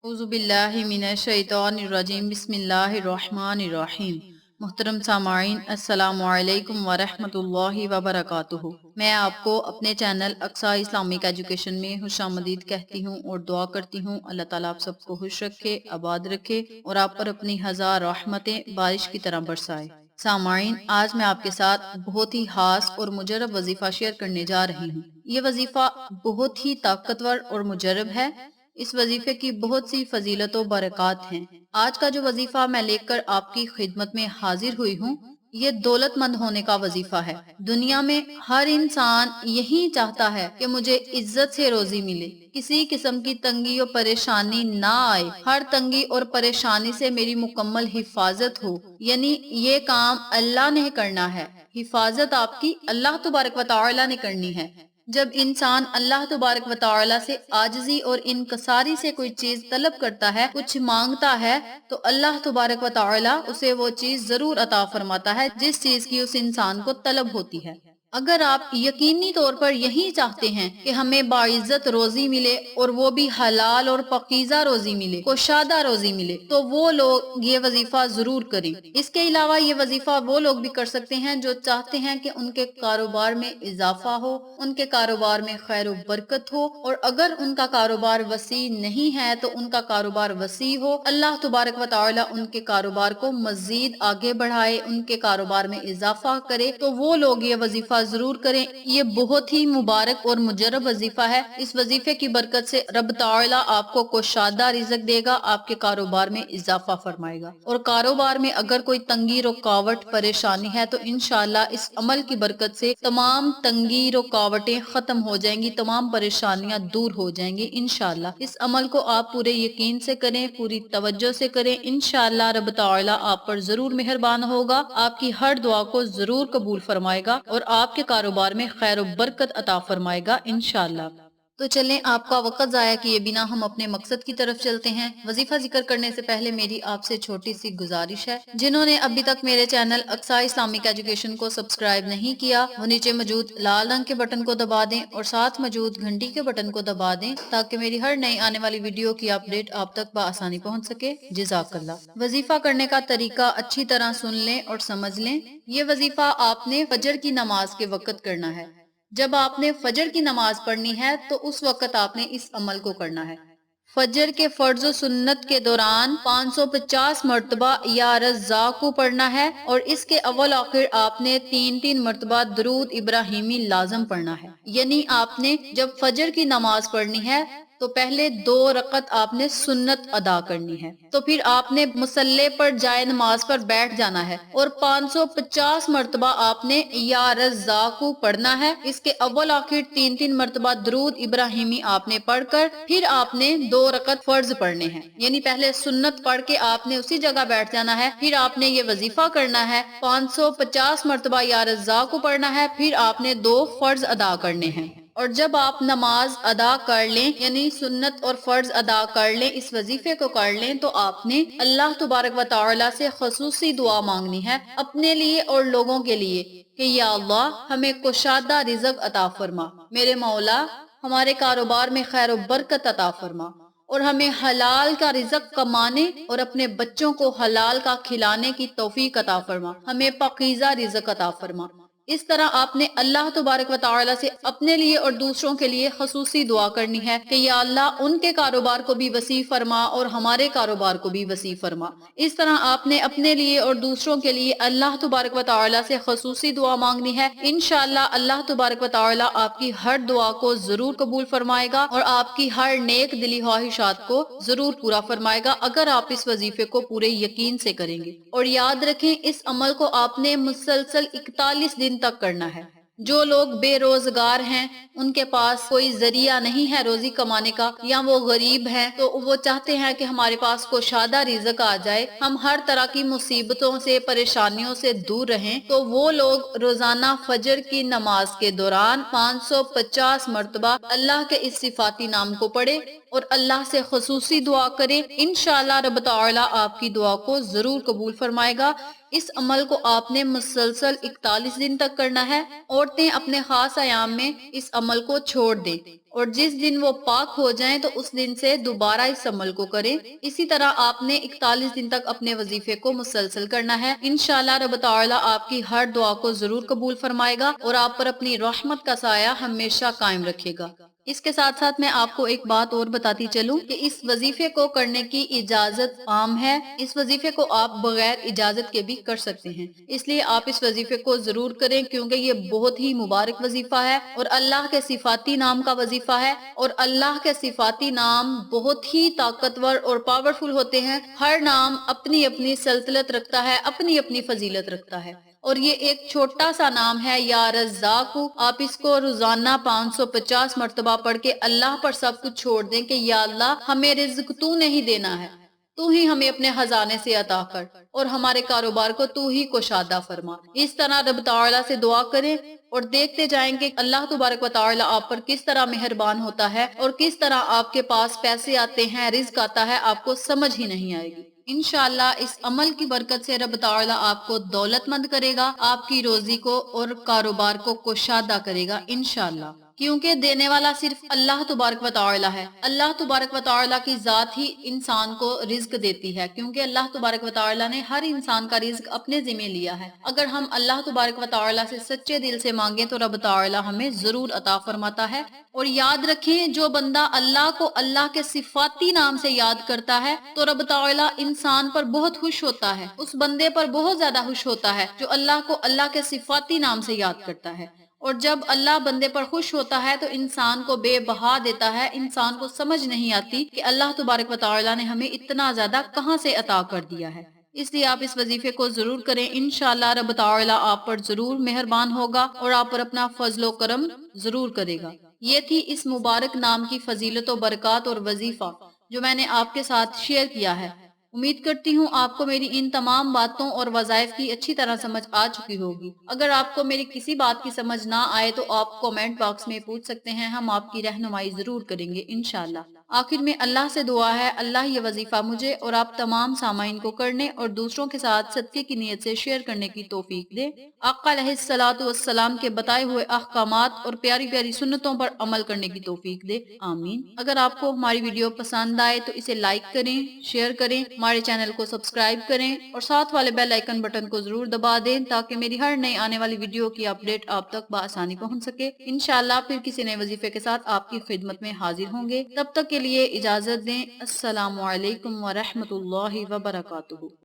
औज़ु बिल्लाहि मिनश शैतानिर रजीम बिस्मिल्लाहिर्रहमानिर्रहीम। मुहतरम सामाईन अस्सलामु अलैकुम व रहमतुल्लाहि व बरकातुहू। मैं आपको अपने चैनल अक्सा इस्लामिक एजुकेशन में खुशामदीद कहती हूँ और दुआ करती हूँ अल्लाह ताला आप सबको खुश रखे, आबाद रखे और आप पर अपनी हजार रहमतें बारिश की तरह बरसाए। सामाईन, आज मैं आपके साथ बहुत ही खास और मुजरब वजीफा शेयर करने जा रही हूँ। ये वजीफा बहुत ही ताकतवर और मुजरब है। इस वजीफे की बहुत सी फजीलत व बरक़ात हैं। आज का जो वजीफा मैं लेकर आपकी खिदमत में हाजिर हुई हूँ, ये दौलतमंद होने का वजीफा है। दुनिया में हर इंसान यही चाहता है कि मुझे इज्जत से रोजी मिले, किसी किस्म की तंगी और परेशानी ना आए, हर तंगी और परेशानी से मेरी मुकम्मल हिफाजत हो। यानी ये काम अल्लाह ने करना है, हिफाजत आपकी अल्लाह तबारक व तआला ने करनी है। जब इंसान अल्लाह तबारक व तआला से आजिजी और इनकसारी से कोई चीज तलब करता है, कुछ मांगता है, तो अल्लाह तबारक व तआला उसे वो चीज जरूर अता फरमाता है जिस चीज की उस इंसान को तलब होती है। अगर आप यकीनी तौर पर यही चाहते हैं कि हमें बाइज्जत रोजी मिले और वो भी हलाल और पकीजा रोजी मिले, कुशादा रोजी मिले, तो वो लोग ये वजीफा जरूर करें। इसके अलावा ये वजीफा वो लोग भी कर सकते हैं जो चाहते हैं कि उनके कारोबार में इजाफा हो, उनके कारोबार में खैर व बरकत हो, और अगर उनका कारोबार वसी नहीं है तो उनका कारोबार वसी हो। अल्लाह तबारक व तआला उनके कारोबार को मजीद आगे बढ़ाए, उनके कारोबार में इजाफा करे, तो वो लोग ये वजीफा जरूर करें। ये बहुत ही मुबारक और मुजरब वजीफा है। इस वजीफे की बरकत से रब ताला आपको कुशादा रिज़्क देगा, आपके कारोबार में इजाफा फरमाएगा। और कारोबार में अगर कोई तंगी रुकावट परेशानी है तो इंशाअल्लाह इस अमल की बरकत से तमाम तंगी रुकावटें खत्म हो जाएंगी, तमाम परेशानियां दूर हो जाएंगी इंशाअल्लाह। इस अमल को आप पूरे यकीन से करें, पूरी तवज्जो से करें। इंशाअल्लाह रब ताला आप पर जरूर मेहरबान होगा, आपकी हर दुआ को जरूर कबूल फरमाएगा और आपके कारोबार में खैर व बरकत अता फरमाएगा इंशाअल्लाह। तो चलें, आपका वक्त जाया किए बिना हम अपने मकसद की तरफ चलते हैं। वजीफा जिक्र करने से पहले मेरी आपसे छोटी सी गुजारिश है, जिन्होंने अभी तक मेरे चैनल अक्सा इस्लामिक एजुकेशन को सब्सक्राइब नहीं किया, वो नीचे मौजूद लाल रंग के बटन को दबा दें और साथ मौजूद घंटी के बटन को दबा दें ताकि मेरी हर नई आने वाली वीडियो की अपडेट आप तक बआसानी पहुंच सके। जज़ाकल्लाह। वजीफा करने का तरीका अच्छी तरह सुन लें और समझ लें। ये वजीफा आपने फजर की नमाज के वक्त करना है। जब आपने फजर की नमाज पढ़नी है तो उस वक्त आपने इस अमल को करना है। फजर के फर्ज व सुन्नत के दौरान 550 मरतबा या रज़्ज़ाक़ु पढ़ना है और इसके अव्वल आखिर आपने 3-3 मरतबा दरूद इब्राहिमी लाजम पढ़ना है। यानी आपने जब फजर की नमाज पढ़नी है तो पहले 2 रकत आपने सुन्नत अदा करनी है, तो फिर आपने मुसल्ले पर जाए नमाज पर बैठ जाना है और 550 मरतबा आपने या रज़्ज़ाक़ु पढ़ना है। इसके अव्वल आखिर 3-3 मरतबा दरूद इब्राहिमी आपने पढ़कर फिर आपने 2 रकत फर्ज पढ़ने हैं। यानी पहले सुन्नत पढ़ के आपने उसी जगह बैठ जाना है, फिर आपने ये वजीफा करना है, 550 मरतबा या रज़्ज़ाक़ु पढ़ना है, फिर आपने 2 फर्ज अदा करने हैं। और जब आप नमाज अदा कर लें, यानी सुन्नत और फर्ज अदा कर लें, इस वजीफे को कर लें, तो आपने अल्लाह तबारक व तआला से खसूसी दुआ मांगनी है अपने लिए और लोगों के लिए कि या अल्लाह हमें कुशादा रिज़्क अता फरमा, मेरे मौला हमारे कारोबार में खैर व बरकत अता फरमा और हमें हलाल का रिज़्क कमाने और अपने बच्चों को हलाल का खिलाने की तौफीक अता फरमा, हमें पाकीज़ा रिज़्क अता फरमा। इस तरह आपने अल्लाह तबारक व तआला से अपने लिए और दूसरों के लिए खसूसी दुआ करनी है कि या अल्लाह उनके कारोबार को भी वसी फरमा और हमारे कारोबार को भी वसी फरमा। इस तरह आपने अपने लिए और दूसरों के लिए अल्लाह तबारक व तआला से खसूसी दुआ मांगनी है। इंशाअल्लाह अल्लाह तबारक व तआला आपकी हर दुआ को जरूर कबूल फरमाएगा और आपकी हर नेक दिली ख्वाहिशात को जरूर पूरा फरमाएगा अगर आप इस वजीफे को पूरे यकीन से करेंगे। और याद रखें, इस अमल को आपने मुसलसल 41 दिन तक करना है। जो लोग बेरोजगार हैं, उनके पास कोई जरिया नहीं है रोजी कमाने का, या वो गरीब हैं, तो वो चाहते हैं कि हमारे पास कुशादा रिज़्क आ जाए, हम हर तरह की मुसीबतों से परेशानियों से दूर रहें, तो वो लोग रोजाना फजर की नमाज के दौरान 550 मरतबा अल्लाह के इस सिफाती नाम को पढ़े اور اللہ سے خصوصی دعا کریں، انشاءاللہ رب تعالی آپ کی دعا کو ضرور قبول فرمائے گا۔ اس عمل کو آپ نے مسلسل 41 دن تک کرنا ہے۔ عورتیں اپنے خاص ایام میں اس عمل کو چھوڑ دیں اور جس دن وہ پاک ہو جائیں تو اس دن سے دوبارہ اس عمل کو کریں۔ اسی طرح آپ نے 41 دن تک اپنے وظیفے کو مسلسل کرنا ہے۔ انشاءاللہ رب تعالی آپ کی ہر دعا کو ضرور قبول فرمائے گا اور آپ پر اپنی رحمت کا سایہ ہمیشہ قائم رکھے گا۔ اس کے ساتھ ساتھ میں آپ کو ایک بات اور بتاتی چلوں کہ اس وظیفے کو کرنے کی اجازت عام ہے۔ اس وظیفے کو آپ بغیر اجازت کے بھی کر سکتے ہیں، اس لیے آپ اس وظیفے کو ضرور کریں کیونکہ یہ بہت ہی مبارک وظیفہ ہے اور اللہ کے صفاتی نام کا وظیفہ ہے، اور اللہ کے صفاتی نام بہت ہی طاقتور اور پاورفل ہوتے ہیں۔ ہر نام اپنی اپنی سلطنت رکھتا ہے، اپنی اپنی فضیلت رکھتا ہے، اور یہ ایک چھوٹا سا نام ہے یا رزاق۔ آپ اس کو روزانہ 550 مرتبہ پڑھ کے اللہ پر سب کچھ چھوڑ دیں کہ یا اللہ ہمیں رزق تو نہیں دینا ہے، تو ہی ہمیں اپنے خزانے سے عطا کر اور ہمارے کاروبار کو تو ہی کشادہ فرما۔ اس طرح رب تعالی سے دعا کریں اور دیکھتے جائیں کہ اللہ تبارک و تعالی آپ پر کس طرح مہربان ہوتا ہے اور کس طرح آپ کے پاس پیسے آتے ہیں، رزق آتا ہے، آپ کو سمجھ ہی نہیں آئے گی۔ انشاءاللہ اس عمل کی برکت سے رب تعالی آپ کو دولت مند کرے گا، آپ کی روزی کو اور کاروبار کو کشادہ کرے گا انشاءاللہ، کیونکہ دینے والا صرف اللہ تبارک و تعالی ہے۔ اللہ تبارک و تعالی کی ذات ہی انسان کو رزق دیتی ہے، کیونکہ اللہ تبارک و تعالی نے ہر انسان کا رزق اپنے ذمہ لیا ہے۔ اگر ہم اللہ تبارک و تعالی سے سچے دل سے مانگیں تو رب تعالی ہمیں ضرور عطا فرماتا ہے۔ اور یاد رکھیں، جو بندہ اللہ کو اللہ کے صفاتی نام سے یاد کرتا ہے تو رب تعالی انسان پر بہت خوش ہوتا ہے، اس بندے پر بہت زیادہ خوش ہوتا ہے جو اللہ کو اللہ کے صفاتی نام سے یاد کرتا ہے۔ اور جب اللہ بندے پر خوش ہوتا ہے تو انسان کو بے بہا دیتا ہے، انسان کو سمجھ نہیں آتی کہ اللہ تبارک و تعالی نے ہمیں اتنا زیادہ کہاں سے عطا کر دیا ہے۔ اس لیے آپ اس وظیفے کو ضرور کریں، انشاءاللہ رب تعالی آپ پر ضرور مہربان ہوگا اور آپ پر اپنا فضل و کرم ضرور کرے گا۔ یہ تھی اس مبارک نام کی فضیلت و برکات اور وظیفہ جو میں نے آپ کے ساتھ شیئر کیا ہے۔ امید کرتی ہوں آپ کو میری ان تمام باتوں اور وظائف کی اچھی طرح سمجھ آ چکی ہوگی۔ اگر آپ کو میری کسی بات کی سمجھ نہ آئے تو آپ کومنٹ باکس میں پوچھ سکتے ہیں، ہم آپ کی رہنمائی ضرور کریں گے انشاءاللہ۔ آخر میں اللہ سے دعا ہے اللہ یہ وظیفہ مجھے اور آپ تمام سامعین کو کرنے اور دوسروں کے ساتھ صدقے کی نیت سے شیئر کرنے کی توفیق دے۔ آقا علیہ الصلوۃ والسلام کے بتائے ہوئے احکامات اور پیاری پیاری سنتوں پر عمل کرنے کی توفیق دے، آمین۔ اگر آپ کو ہماری ویڈیو پسند آئے تو اسے لائک کریں، شیئر کریں، ہمارے چینل کو سبسکرائب کریں اور ساتھ والے بیل آئیکن بٹن کو ضرور دبا دیں تاکہ میری ہر نئی آنے والی ویڈیو کی اپڈیٹ آپ تک بآسانی پہنچ سکے۔ انشاءاللہ پھر کسی نئے وظیفے کے ساتھ آپ کی خدمت میں حاضر ہوں گے، تب تک کے لیے اجازت دیں۔ السلام علیکم ورحمۃ اللہ وبرکاتہ۔